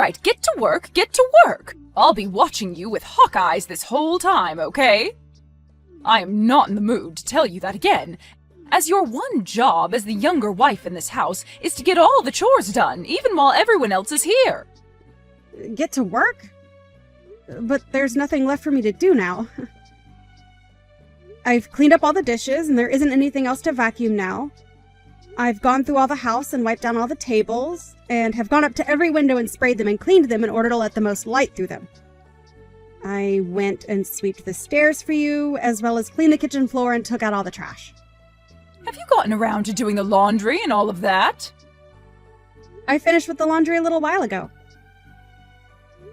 right, get to work, get to work! I'll be watching you with hawk eyes this whole time, okay? I am not in the mood to tell you that again, as your one job as the younger wife in this house is to get all the chores done, even while everyone else is here. Get to work? But there's nothing left for me to do now. I've cleaned up all the dishes, and there isn't anything else to vacuum now. I've gone through all the house and wiped down all the tables, and have gone up to every window and sprayed them and cleaned them in order to let the most light through them. I went and swept the stairs for you, as well as cleaned the kitchen floor and took out all the trash. Have you gotten around to doing the laundry and all of that? I finished with the laundry a little while ago.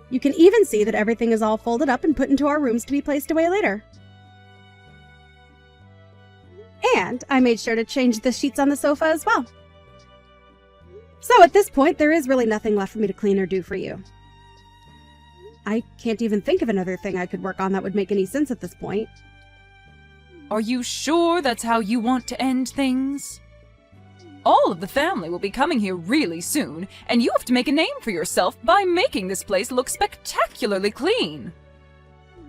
You can even see that everything is all folded up and put into our rooms to be placed away later. And I made sure to change the sheets on the sofa as well. So at this point, there is really nothing left for me to clean or do for you. I can't even think of another thing I could work on that would make any sense at this point. Are you sure that's how you want to end things? All of the family will be coming here really soon, and you have to make a name for yourself by making this place look spectacularly clean.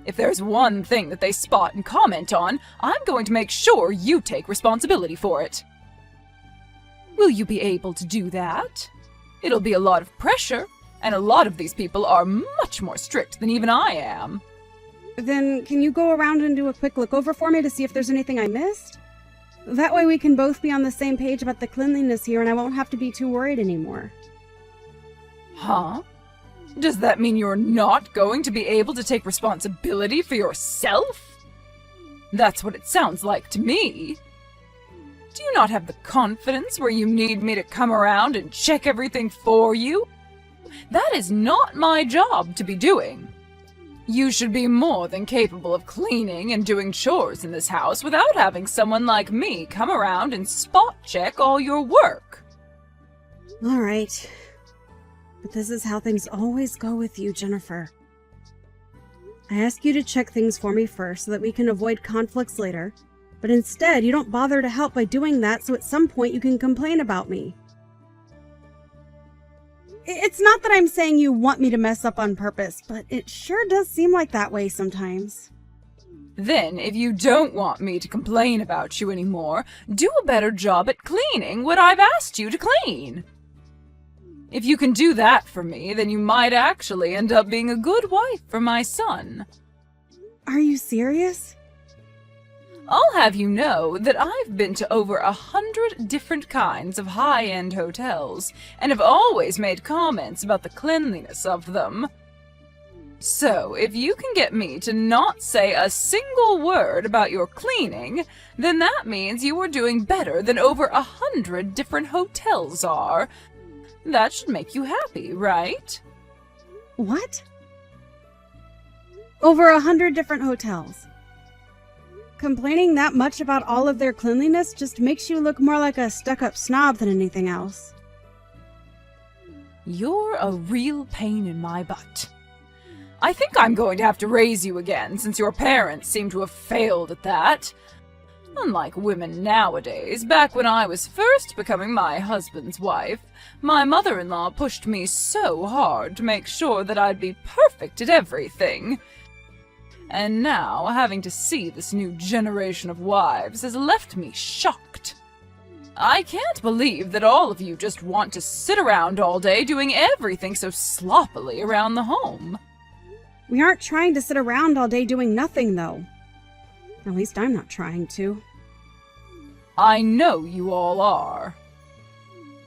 If there's one thing that they spot and comment on, I'm going to make sure you take responsibility for it. Will you be able to do that? It'll be a lot of pressure, and a lot of these people are much more strict than even I am. Then can you go around and do a quick look over for me to see if there's anything I missed? That way we can both be on the same page about the cleanliness here and I won't have to be too worried anymore. Huh? Does that mean you're not going to be able to take responsibility for yourself? That's what it sounds like to me. Do you not have the confidence where you need me to come around and check everything for you? That is not my job to be doing. You should be more than capable of cleaning and doing chores in this house without having someone like me come around and spot check all your work. All right. But this is how things always go with you, Jennifer. I ask you to check things for me first so that we can avoid conflicts later, but instead you don't bother to help by doing that, so at some point you can complain about me. It's not that I'm saying you want me to mess up on purpose, but it sure does seem like that way sometimes. Then, if you don't want me to complain about you anymore, do a better job at cleaning what I've asked you to clean. If you can do that for me, then you might actually end up being a good wife for my son. Are you serious? I'll have you know that I've been to over 100 different kinds of high-end hotels, and have always made comments about the cleanliness of them. So, if you can get me to not say a single word about your cleaning, then that means you are doing better than over 100 different hotels are. That should make you happy, right? What? Over 100 different hotels. Complaining that much about all of their cleanliness just makes you look more like a stuck-up snob than anything else. You're a real pain in my butt. I think I'm going to have to raise you again, since your parents seem to have failed at that. Unlike women nowadays, back when I was first becoming my husband's wife, my mother-in-law pushed me so hard to make sure that I'd be perfect at everything. And now, having to see this new generation of wives has left me shocked. I can't believe that all of you just want to sit around all day doing everything so sloppily around the home. We aren't trying to sit around all day doing nothing, though. At least I'm not trying to. I know you all are.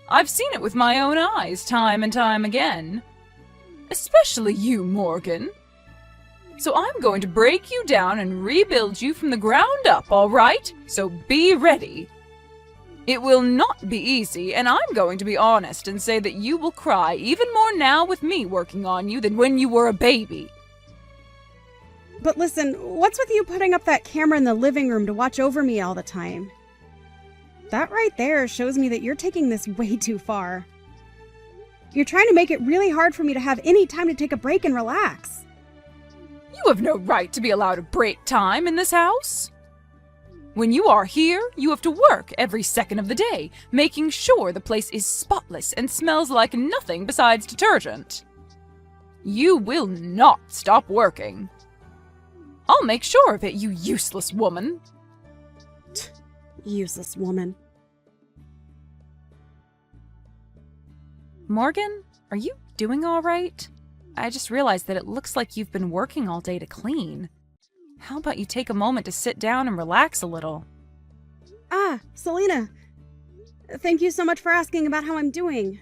I've seen it with my own eyes time and time again. Especially you, Morgan. So I'm going to break you down and rebuild you from the ground up, all right? So be ready. It will not be easy, and I'm going to be honest and say that you will cry even more now with me working on you than when you were a baby. But listen, what's with you putting up that camera in the living room to watch over me all the time? That right there shows me that you're taking this way too far. You're trying to make it really hard for me to have any time to take a break and relax. You have no right to be allowed a break time in this house. When you are here, you have to work every second of the day, making sure the place is spotless and smells like nothing besides detergent. You will not stop working. I'll make sure of it, you useless woman. Useless woman. Morgan, are you doing all right? I just realized that it looks like you've been working all day to clean. How about you take a moment to sit down and relax a little? Ah, Selena. Thank you so much for asking about how I'm doing.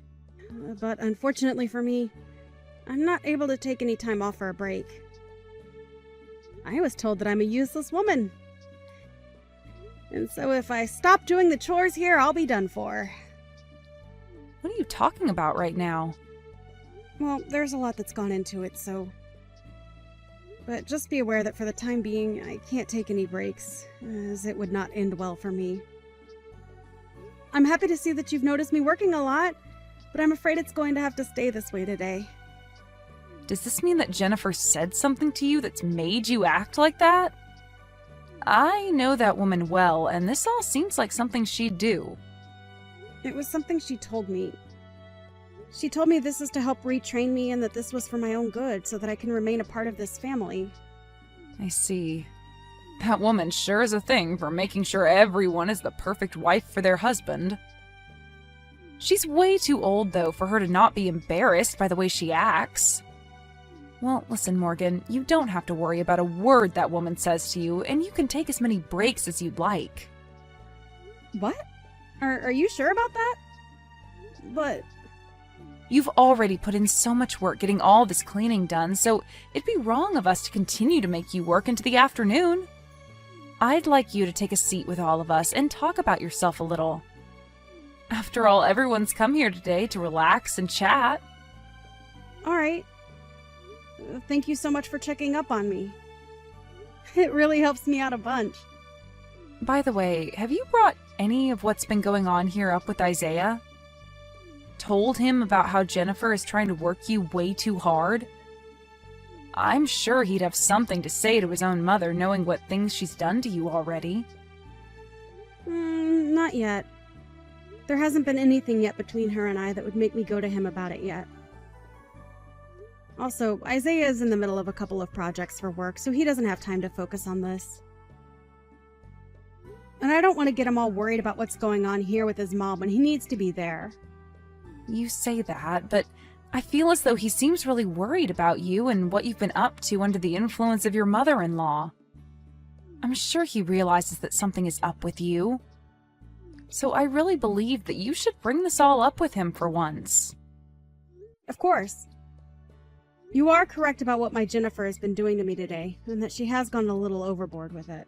But unfortunately for me, I'm not able to take any time off for a break. I was told that I'm a useless woman. And so if I stop doing the chores here, I'll be done for. What are you talking about right now? Well, there's a lot that's gone into it, so... But just be aware that for the time being, I can't take any breaks, as it would not end well for me. I'm happy to see that you've noticed me working a lot, but I'm afraid it's going to have to stay this way today. Does this mean that Jennifer said something to you that's made you act like that? I know that woman well, and this all seems like something she'd do. It was something she told me. She told me this is to help retrain me and that this was for my own good so that I can remain a part of this family. I see. That woman sure is a thing for making sure everyone is the perfect wife for their husband. She's way too old, though, for her to not be embarrassed by the way she acts. Well, listen, Morgan, you don't have to worry about a word that woman says to you, and you can take as many breaks as you'd like. What? Are you sure about that? But... You've already put in so much work getting all this cleaning done, so it'd be wrong of us to continue to make you work into the afternoon. I'd like you to take a seat with all of us and talk about yourself a little. After all, everyone's come here today to relax and chat. All right. Thank you so much for checking up on me. It really helps me out a bunch. By the way, have you brought any of what's been going on here up with Isaiah? Told him about how Jennifer is trying to work you way too hard? I'm sure he'd have something to say to his own mother, knowing what things she's done to you already. Not yet. There hasn't been anything yet between her and I that would make me go to him about it yet. Also, Isaiah is in the middle of a couple of projects for work, so he doesn't have time to focus on this. And I don't want to get him all worried about what's going on here with his mom when he needs to be there. You say that, but I feel as though he seems really worried about you and what you've been up to under the influence of your mother-in-law. I'm sure he realizes that something is up with you. So I really believe that you should bring this all up with him for once. Of course. You are correct about what my Jennifer has been doing to me today, and that she has gone a little overboard with it.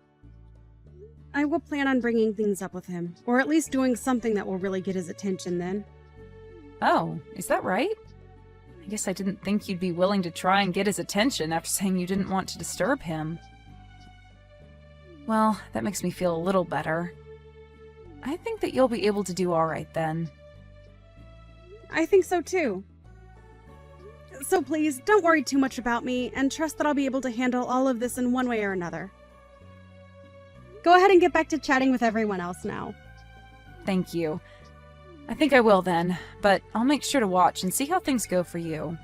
I will plan on bringing things up with him, or at least doing something that will really get his attention then. Oh, is that right? I guess I didn't think you'd be willing to try and get his attention after saying you didn't want to disturb him. Well, that makes me feel a little better. I think that you'll be able to do all right then. I think so too. So please, don't worry too much about me, and trust that I'll be able to handle all of this in one way or another. Go ahead and get back to chatting with everyone else now. Thank you. I think I will then, but I'll make sure to watch and see how things go for you.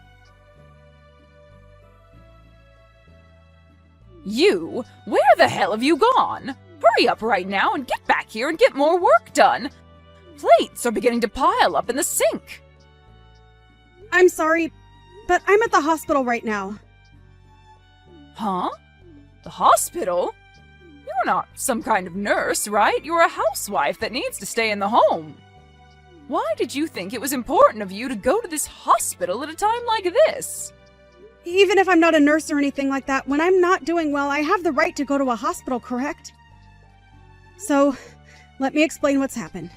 You? Where the hell have you gone? Hurry up right now and get back here and get more work done. Plates are beginning to pile up in the sink. I'm sorry, but I'm at the hospital right now. Huh? The hospital? You're not some kind of nurse, right? You're a housewife that needs to stay in the home. Why did you think it was important of you to go to this hospital at a time like this? Even if I'm not a nurse or anything like that, when I'm not doing well, I have the right to go to a hospital, correct? So, let me explain what's happened.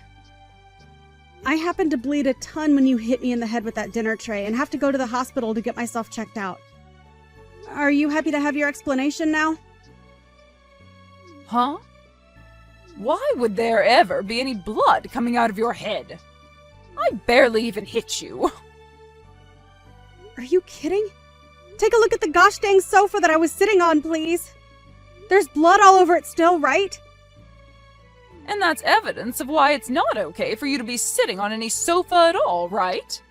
I happened to bleed a ton when you hit me in the head with that dinner tray and have to go to the hospital to get myself checked out. Are you happy to have your explanation now? Huh? Why would there ever be any blood coming out of your head? I barely even hit you. Are you kidding? Take a look at the gosh dang sofa that I was sitting on, please. There's blood all over it still, right? And that's evidence of why it's not okay for you to be sitting on any sofa at all, right?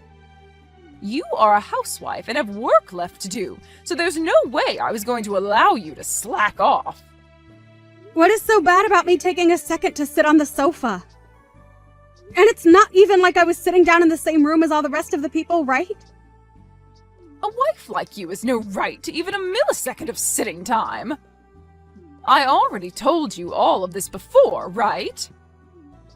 You are a housewife and have work left to do, so there's no way I was going to allow you to slack off. What is so bad about me taking a second to sit on the sofa? And it's not even like I was sitting down in the same room as all the rest of the people, right? A wife like you has no right to even a millisecond of sitting time. I already told you all of this before, right?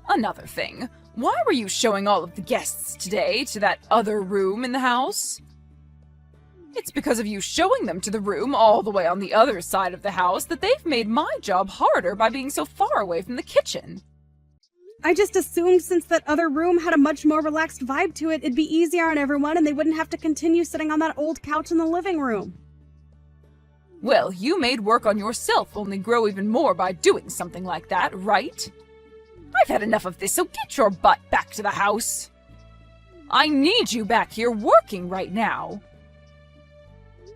Another thing, why were you showing all of the guests today to that other room in the house? It's because of you showing them to the room all the way on the other side of the house that they've made my job harder by being so far away from the kitchen. I just assumed since that other room had a much more relaxed vibe to it, it'd be easier on everyone and they wouldn't have to continue sitting on that old couch in the living room. Well, you made work on yourself only grow even more by doing something like that, right? I've had enough of this, so get your butt back to the house. I need you back here working right now.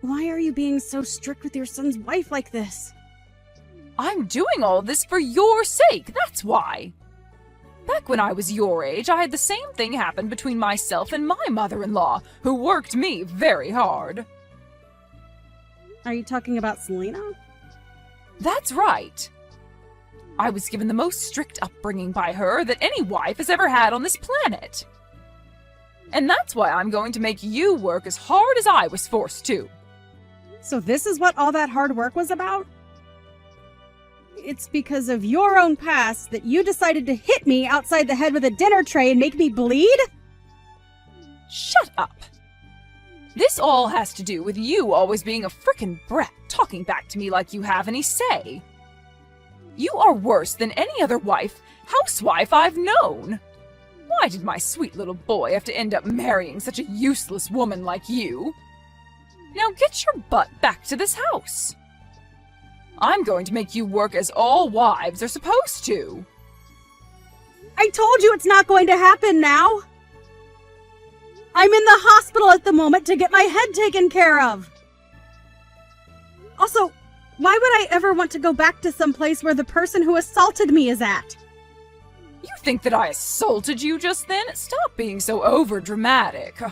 Why are you being so strict with your son's wife like this? I'm doing all this for your sake, that's why. Back when I was your age, I had the same thing happen between myself and my mother-in-law, who worked me very hard. Are you talking about Selena? That's right. I was given the most strict upbringing by her that any wife has ever had on this planet. And that's why I'm going to make you work as hard as I was forced to. So this is what all that hard work was about? It's because of your own past that you decided to hit me outside the head with a dinner tray and make me bleed? Shut up. This all has to do with you always being a frickin' brat, talking back to me like you have any say. You are worse than any other housewife I've known. Why did my sweet little boy have to end up marrying such a useless woman like you? Now get your butt back to this house. I'm going to make you work as all wives are supposed to. I told you it's not going to happen now. I'm in the hospital at the moment to get my head taken care of. Also, why would I ever want to go back to some place where the person who assaulted me is at? You think that I assaulted you just then? Stop being so overdramatic.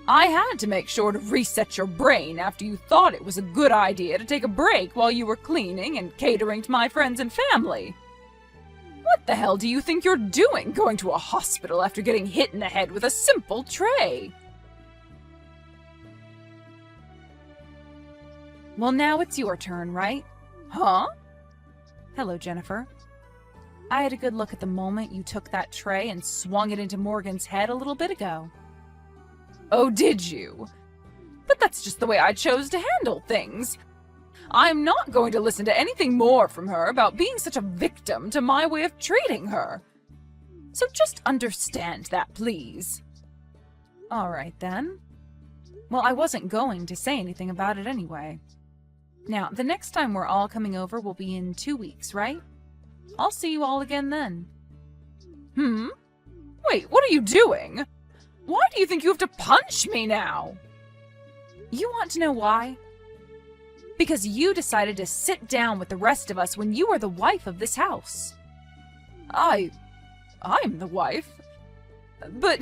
I had to make sure to reset your brain after you thought it was a good idea to take a break while you were cleaning and catering to my friends and family. What the hell do you think you're doing going to a hospital after getting hit in the head with a simple tray? Well, now it's your turn, right? Huh? Hello, Jennifer. I had a good look at the moment you took that tray and swung it into Morgan's head a little bit ago. Oh, did you? But that's just the way I chose to handle things. I'm not going to listen to anything more from her about being such a victim to my way of treating her. So just understand that, please. All right, then. Well, I wasn't going to say anything about it anyway. Now, the next time we're all coming over will be in 2 weeks, right? I'll see you all again then. Wait, what are you doing? Why do you think you have to punch me now? You want to know why? Because you decided to sit down with the rest of us when you were the wife of this house. I'm the wife. But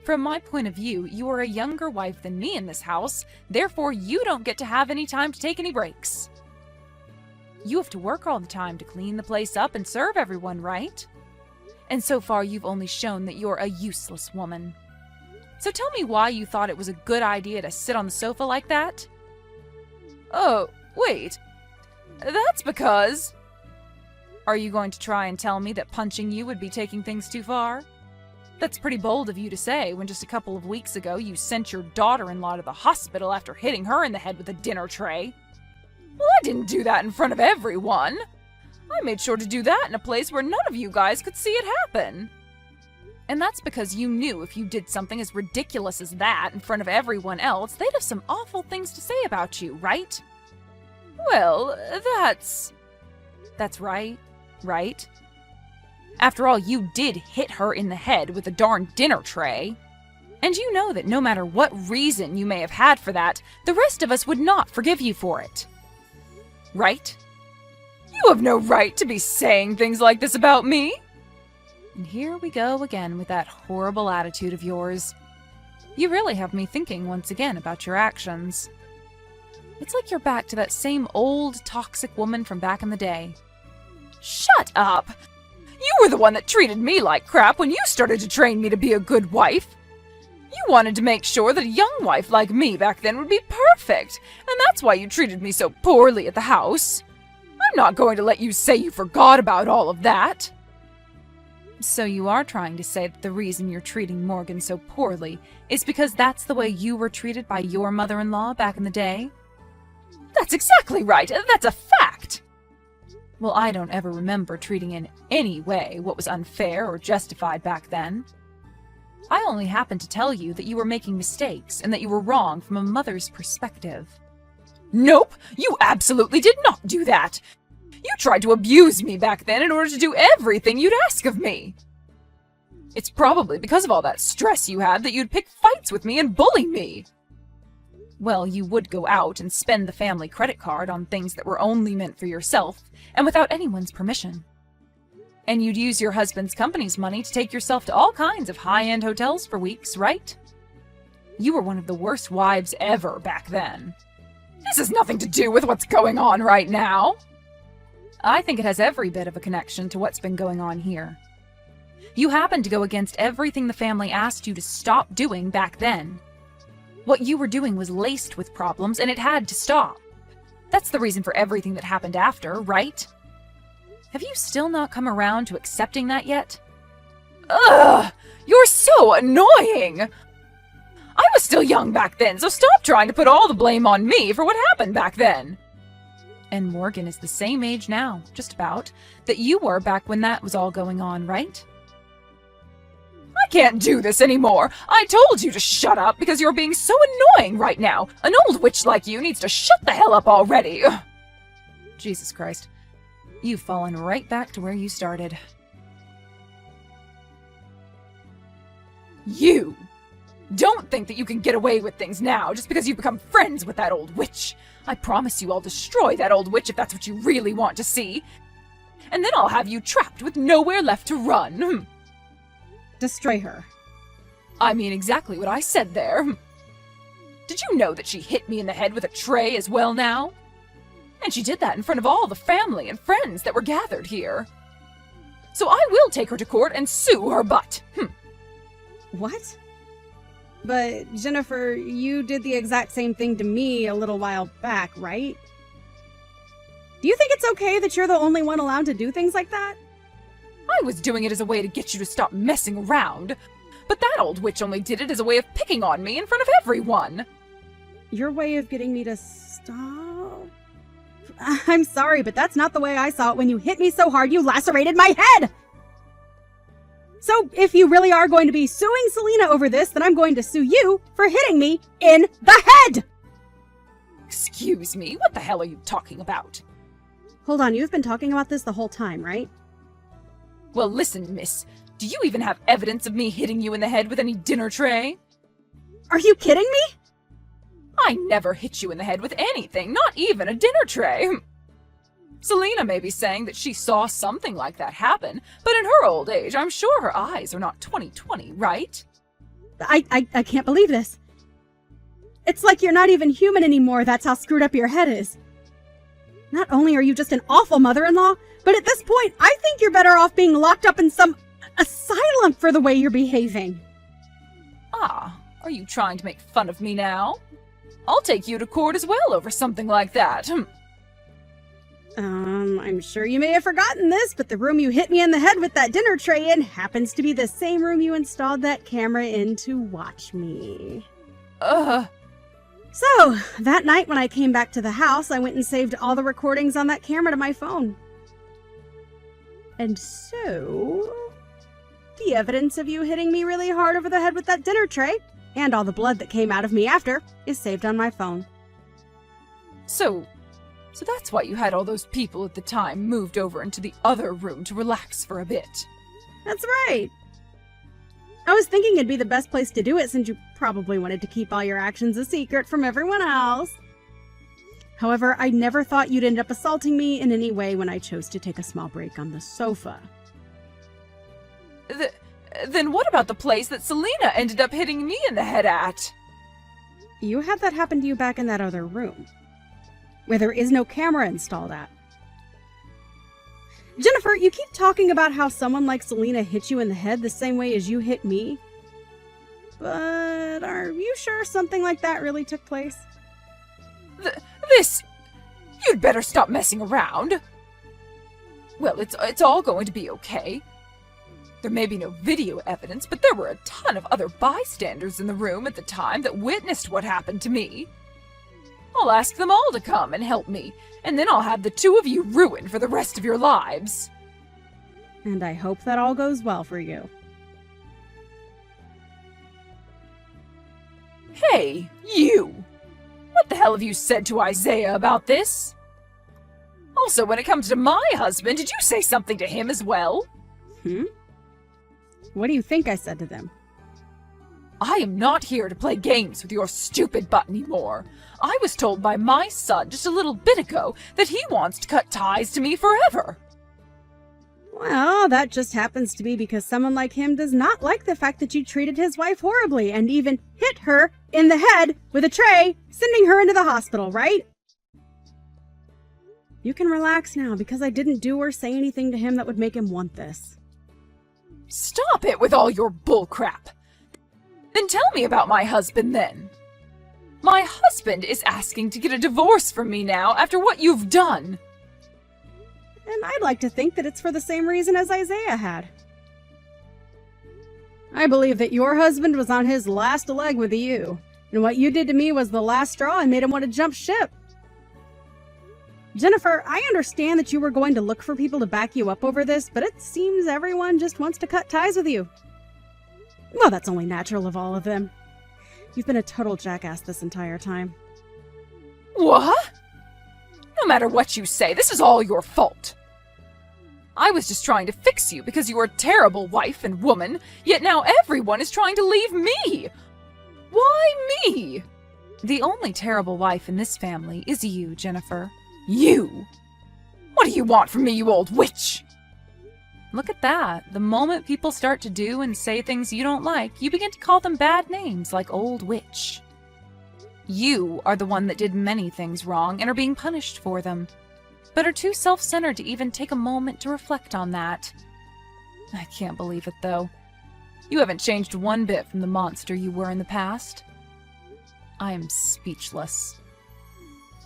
from my point of view, you are a younger wife than me in this house, therefore you don't get to have any time to take any breaks. You have to work all the time to clean the place up and serve everyone, right? And so far you've only shown that you're a useless woman. So tell me why you thought it was a good idea to sit on the sofa like that? Oh, wait. That's because... Are you going to try and tell me that punching you would be taking things too far? That's pretty bold of you to say when just a couple of weeks ago you sent your daughter-in-law to the hospital after hitting her in the head with a dinner tray. Well, I didn't do that in front of everyone. I made sure to do that in a place where none of you guys could see it happen. And that's because you knew if you did something as ridiculous as that in front of everyone else, they'd have some awful things to say about you, right? Well, that's right, right? After all, you did hit her in the head with a darn dinner tray. And you know that no matter what reason you may have had for that, the rest of us would not forgive you for it. Right? You have no right to be saying things like this about me. And here we go again with that horrible attitude of yours. You really have me thinking once again about your actions. It's like you're back to that same old, toxic woman from back in the day. Shut up! You were the one that treated me like crap when you started to train me to be a good wife. You wanted to make sure that a young wife like me back then would be perfect, and that's why you treated me so poorly at the house. I'm not going to let you say you forgot about all of that. So you are trying to say that the reason you're treating Morgan so poorly is because that's the way you were treated by your mother-in-law back in the day? That's exactly right. That's a fact. Well, I don't ever remember treating in any way what was unfair or justified back then. I only happened to tell you that you were making mistakes and that you were wrong from a mother's perspective. Nope, you absolutely did not do that. You tried to abuse me back then in order to do everything you'd ask of me. It's probably because of all that stress you had that you'd pick fights with me and bully me. Well, you would go out and spend the family credit card on things that were only meant for yourself and without anyone's permission. And you'd use your husband's company's money to take yourself to all kinds of high-end hotels for weeks, right? You were one of the worst wives ever back then. This has nothing to do with what's going on right now. I think it has every bit of a connection to what's been going on here. You happened to go against everything the family asked you to stop doing back then. What you were doing was laced with problems, and it had to stop. That's the reason for everything that happened after, right? Have you still not come around to accepting that yet? Ugh! You're so annoying! I was still young back then, so stop trying to put all the blame on me for what happened back then. And Morgan is the same age now, just about, that you were back when that was all going on, right? I can't do this anymore. I told you to shut up because you're being so annoying right now. An old witch like you needs to shut the hell up already. Ugh. Jesus Christ. You've fallen right back to where you started. You! Don't think that you can get away with things now just because you've become friends with that old witch. I promise you I'll destroy that old witch if that's what you really want to see. And then I'll have you trapped with nowhere left to run. Destroy her. I mean exactly what I said there. Did you know that she hit me in the head with a tray as well now? And she did that in front of all the family and friends that were gathered here. So I will take her to court and sue her butt. What? But, Jennifer, you did the exact same thing to me a little while back, right? Do you think it's okay that you're the only one allowed to do things like that? I was doing it as a way to get you to stop messing around. But that old witch only did it as a way of picking on me in front of everyone. Your way of getting me to stop? I'm sorry, but that's not the way I saw it when you hit me so hard you lacerated my head! So, if you really are going to be suing Selena over this, then I'm going to sue you for hitting me in the head! Excuse me, what the hell are you talking about? Hold on, you've been talking about this the whole time, right? Well, listen, miss. Do you even have evidence of me hitting you in the head with any dinner tray? Are you kidding me? I never hit you in the head with anything, not even a dinner tray. Selena may be saying that she saw something like that happen, but in her old age, I'm sure her eyes are not 20/20, right? I can't believe this. It's like you're not even human anymore, that's how screwed up your head is. Not only are you just an awful mother-in-law, but at this point, I think you're better off being locked up in some asylum for the way you're behaving. Ah, are you trying to make fun of me now? I'll take you to court as well over something like that. I'm sure you may have forgotten this, but the room you hit me in the head with that dinner tray in happens to be the same room you installed that camera in to watch me. So, that night when I came back to the house, I went and saved all the recordings on that camera to my phone. And so, the evidence of you hitting me really hard over the head with that dinner tray, and all the blood that came out of me after, is saved on my phone. So that's why you had all those people at the time moved over into the other room to relax for a bit. That's right. I was thinking it'd be the best place to do it since you probably wanted to keep all your actions a secret from everyone else. However, I never thought you'd end up assaulting me in any way when I chose to take a small break on the sofa. Then what about the place that Selena ended up hitting me in the head at? You had that happen to you back in that other room, where there is no camera installed at. Jennifer, you keep talking about how someone like Selena hit you in the head the same way as you hit me. But are you sure something like that really took place? This... You'd better stop messing around. Well, it's all going to be okay. There may be no video evidence, but there were a ton of other bystanders in the room at the time that witnessed what happened to me. I'll ask them all to come and help me, and then I'll have the two of you ruined for the rest of your lives. And I hope that all goes well for you. Hey, you! What the hell have you said to Isaiah about this? Also, when it comes to my husband, did you say something to him as well? What do you think I said to them? I am not here to play games with your stupid butt anymore. I was told by my son just a little bit ago that he wants to cut ties to me forever. Well, that just happens to be because someone like him does not like the fact that you treated his wife horribly and even hit her in the head with a tray, sending her into the hospital, right? You can relax now because I didn't do or say anything to him that would make him want this. Stop it with all your bullcrap. Then tell me about my husband then. My husband is asking to get a divorce from me now after what you've done. And I'd like to think that it's for the same reason as Isaiah had. I believe that your husband was on his last leg with you, and what you did to me was the last straw and made him want to jump ship. Jennifer, I understand that you were going to look for people to back you up over this, but it seems everyone just wants to cut ties with you. Well, that's only natural of all of them. You've been a total jackass this entire time. What? No matter what you say, this is all your fault. I was just trying to fix you because you were a terrible wife and woman, yet now everyone is trying to leave me. Why me? The only terrible wife in this family is you, Jennifer. You? What do you want from me, you old witch? Look at that. The moment people start to do and say things you don't like, you begin to call them bad names like old witch. You are the one that did many things wrong and are being punished for them, but are too self-centered to even take a moment to reflect on that. I can't believe it, though. You haven't changed one bit from the monster you were in the past. I am speechless.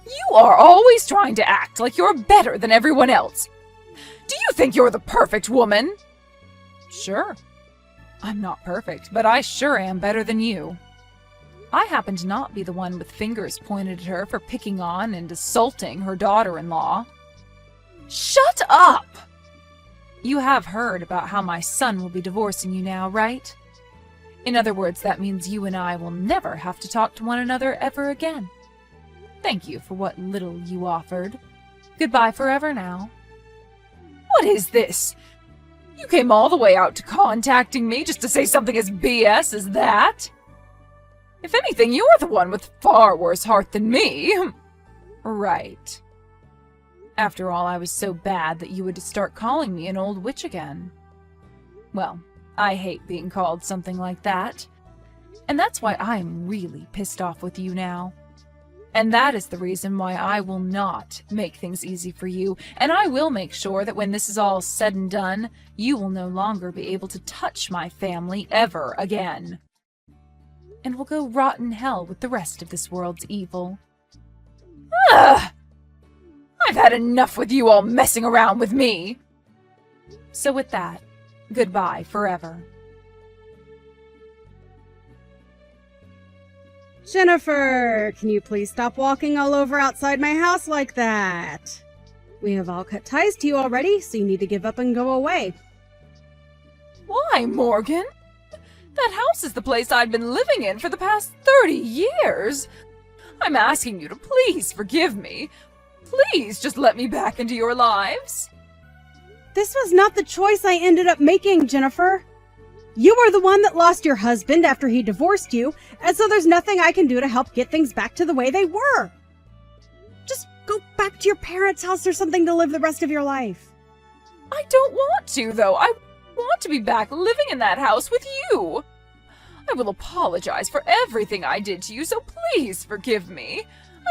You are always trying to act like you're better than everyone else. Do you think you're the perfect woman? Sure. I'm not perfect, but I sure am better than you. I happen to not be the one with fingers pointed at her for picking on and assaulting her daughter-in-law. Shut up! You have heard about how my son will be divorcing you now, right? In other words, that means you and I will never have to talk to one another ever again. Thank you for what little you offered. Goodbye forever now. What is this? You came all the way out to contacting me just to say something as BS as that? If anything, you're the one with far worse heart than me. Right. After all, I was so bad that you would start calling me an old witch again. Well, I hate being called something like that. And that's why I'm really pissed off with you now. And that is the reason why I will not make things easy for you, and I will make sure that when this is all said and done, you will no longer be able to touch my family ever again. And will go rot in hell with the rest of this world's evil. Ugh! I've had enough with you all messing around with me! So with that, goodbye forever. Jennifer, can you please stop walking all over outside my house like that? We have all cut ties to you already, so you need to give up and go away. Why, Morgan? That house is the place I've been living in for the past 30 years. I'm asking you to please forgive me. Please just let me back into your lives. This was not the choice I ended up making, Jennifer. You are the one that lost your husband after he divorced you, and so there's nothing I can do to help get things back to the way they were. Just go back to your parents' house or something to live the rest of your life. I don't want to, though. I want to be back living in that house with you. I will apologize for everything I did to you, so please forgive me.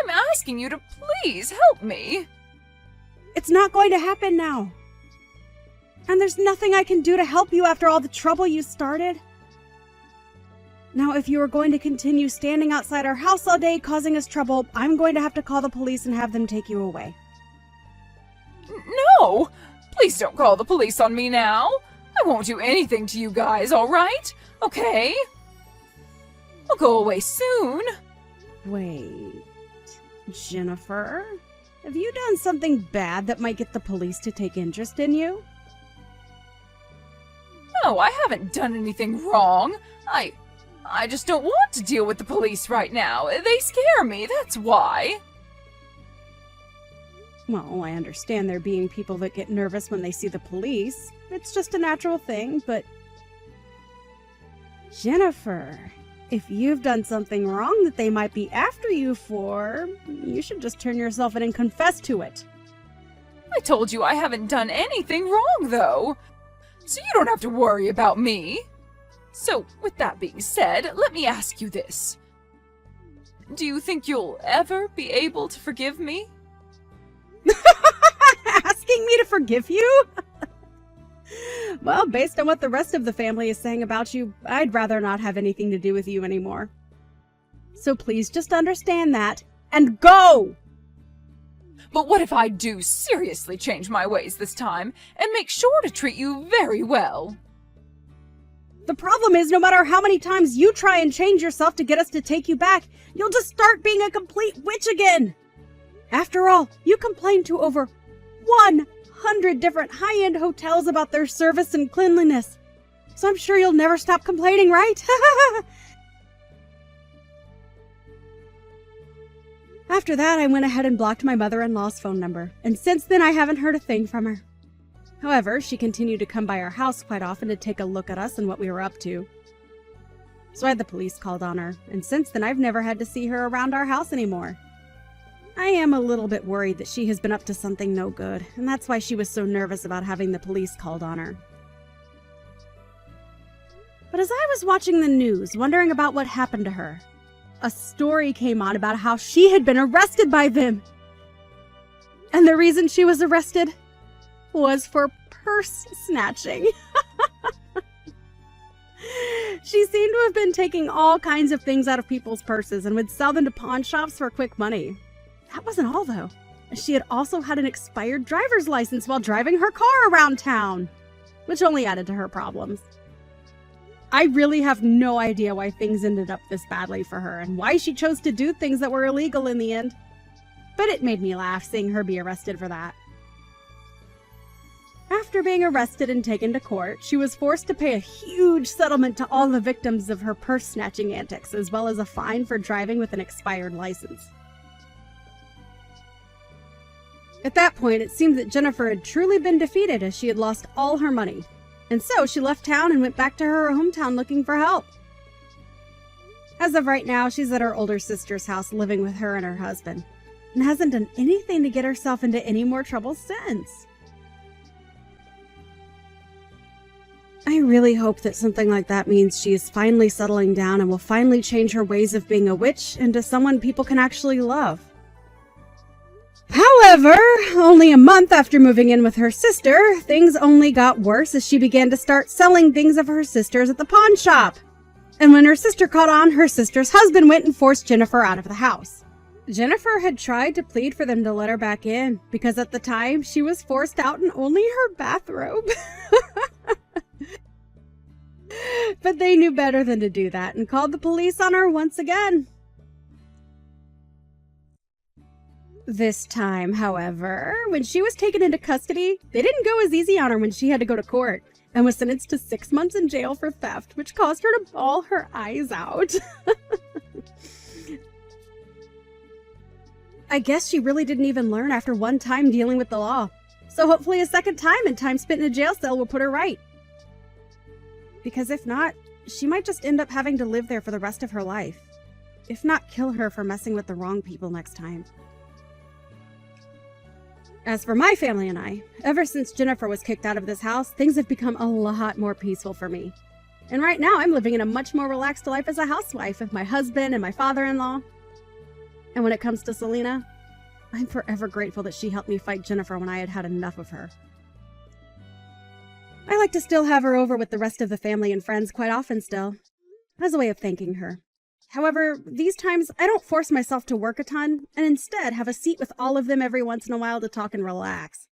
I'm asking you to please help me. It's not going to happen now. And there's nothing I can do to help you after all the trouble you started. Now, if you are going to continue standing outside our house all day causing us trouble, I'm going to have to call the police and have them take you away. No! Please don't call the police on me now. I won't do anything to you guys, all right? Okay? I'll go away soon. Wait, Jennifer? Have you done something bad that might get the police to take interest in you? No, I haven't done anything wrong. I just don't want to deal with the police right now. They scare me, that's why. Well, I understand there being people that get nervous when they see the police. It's just a natural thing, but... Jennifer, if you've done something wrong that they might be after you for, you should just turn yourself in and confess to it. I told you I haven't done anything wrong, though. So you don't have to worry about me. So, with that being said, let me ask you this. Do you think you'll ever be able to forgive me? Asking me to forgive you? Well, based on what the rest of the family is saying about you, I'd rather not have anything to do with you anymore. So please just understand that, and go! But what if I do seriously change my ways this time, and make sure to treat you very well? The problem is, no matter how many times you try and change yourself to get us to take you back, you'll just start being a complete witch again! After all, you complained to over 100 different high-end hotels about their service and cleanliness. So I'm sure you'll never stop complaining, right? After that, I went ahead and blocked my mother-in-law's phone number, and since then I haven't heard a thing from her. However, she continued to come by our house quite often to take a look at us and what we were up to. So I had the police called on her, and since then I've never had to see her around our house anymore. I am a little bit worried that she has been up to something no good, and that's why she was so nervous about having the police called on her. But as I was watching the news, wondering about what happened to her, a story came on about how she had been arrested by them. And the reason she was arrested was for purse snatching. She seemed to have been taking all kinds of things out of people's purses and would sell them to pawn shops for quick money. That wasn't all, though. She had also had an expired driver's license while driving her car around town, which only added to her problems. I really have no idea why things ended up this badly for her and why she chose to do things that were illegal in the end. But it made me laugh seeing her be arrested for that. After being arrested and taken to court, she was forced to pay a huge settlement to all the victims of her purse snatching antics, as well as a fine for driving with an expired license. At that point, it seemed that Jennifer had truly been defeated as she had lost all her money, and so she left town and went back to her hometown looking for help. As of right now, she's at her older sister's house living with her and her husband, and hasn't done anything to get herself into any more trouble since. I really hope that something like that means she is finally settling down and will finally change her ways of being a witch into someone people can actually love. However, only a month after moving in with her sister, things only got worse as she began to start selling things of her sister's at the pawn shop. And when her sister caught on, her sister's husband went and forced Jennifer out of the house. Jennifer had tried to plead for them to let her back in, because at the time, she was forced out in only her bathrobe. But they knew better than to do that and called the police on her once again. This time, however, when she was taken into custody, they didn't go as easy on her when she had to go to court and was sentenced to 6 months in jail for theft, which caused her to bawl her eyes out. I guess she really didn't even learn after one time dealing with the law. So hopefully a second time and time spent in a jail cell will put her right. Because if not, she might just end up having to live there for the rest of her life. If not, kill her for messing with the wrong people next time. As for my family and I, ever since Jennifer was kicked out of this house, things have become a lot more peaceful for me. And right now, I'm living in a much more relaxed life as a housewife with my husband and my father-in-law. And when it comes to Selena, I'm forever grateful that she helped me fight Jennifer when I had had enough of her. I like to still have her over with the rest of the family and friends quite often still, as a way of thanking her. However, these times, I don't force myself to work a ton, and instead have a seat with all of them every once in a while to talk and relax.